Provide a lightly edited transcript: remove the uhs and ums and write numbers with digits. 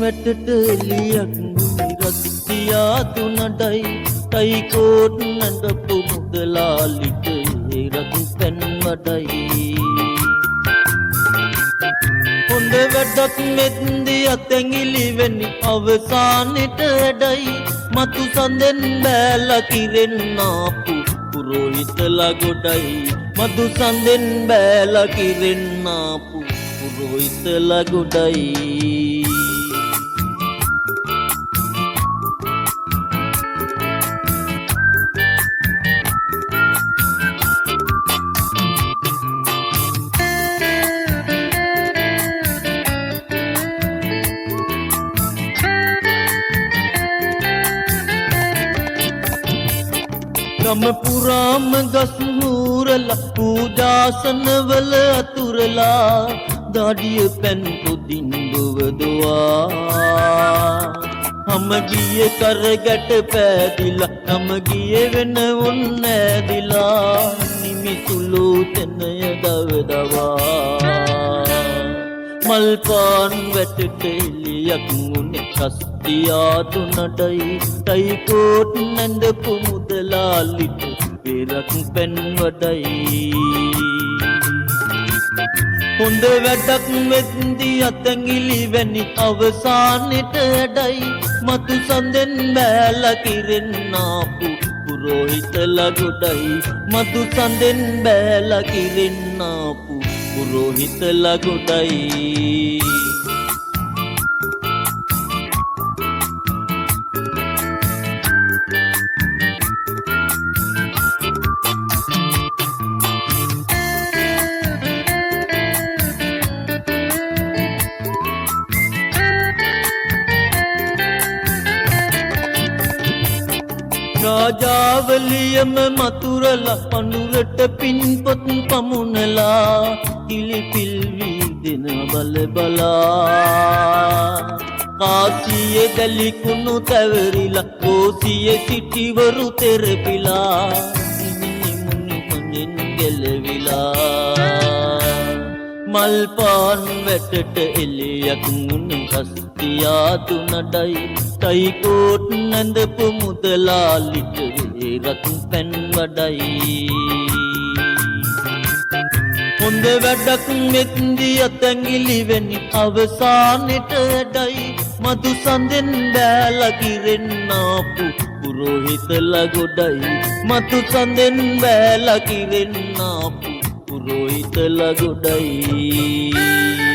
වැටට එලියක් රත්තියා තුනටයි තයිකෝට් නැඳපු මුදලාලිට රත් පැන් වඩයි හොඳ වැඩක් මෙත්දි අතැඟිලි වෙනි අවසානෙට වැඩයි මතු සඳෙන් බෑලා කිරෙන්නාපු පුරෝහිතලා ගොඩයි මතු සඳෙන් බෑලා කිරෙන්නාපු පුරෝහිතලා ගොඩයි ගම පුරාම ගස් නූරලා පූජාසනවල අතුරලා දාඩිය පැන් පුදින් දුවදුවා හම ගියේ කරගැට පෑදිලා නම ගියේ වෙන උන් නැදිලා නිමිසුළු තැනය දවදවා මල් පාන් වැටට එලියක් උනේ කස්තියා තුනටයි තයිකෝට් නැඳපු මුදලාලිට පෙරක් පැන් වඩයි හොඳ වැඩක් වෙද්දි අතැඟිලි වැනි අවසානෙට වැඩයි මතු සඳෙන් බෑලා කිරෙන්නාපු පුරෝහිතලා ගොඩයි මතු සඳෙන් බෑලා කිරෙන්නාපු පුරෝහිතලා ගොඩයි රාජාවලියම මතුරලා පඳුරට පින්පොත් පමුණලා කිලිපිල් වී දෙන බල බලා කාසියේ දලිකුණු තැවරිලා කෝසියේ සිටිවරු තෙරපිලා මුනි මුනින් ගැලවිලා මල් පාන් වැටට එලියක් මුනි කස්තියා තුනටයි තයිකෝට් නැඳපු මුදලාලිට රත් පැන් වඩයි හොඳ වැඩක් මෙත්දි අතැඟිලි වෙනි අවසානෙට වැඩයි මතු සඳෙන් බෑලා කිරෙන්නාපු පුරෝහිතලා ගොඩයි මතු සඳෙන් බෑලා කිරෙන්නාපු පුරෝහිතලා ගොඩයි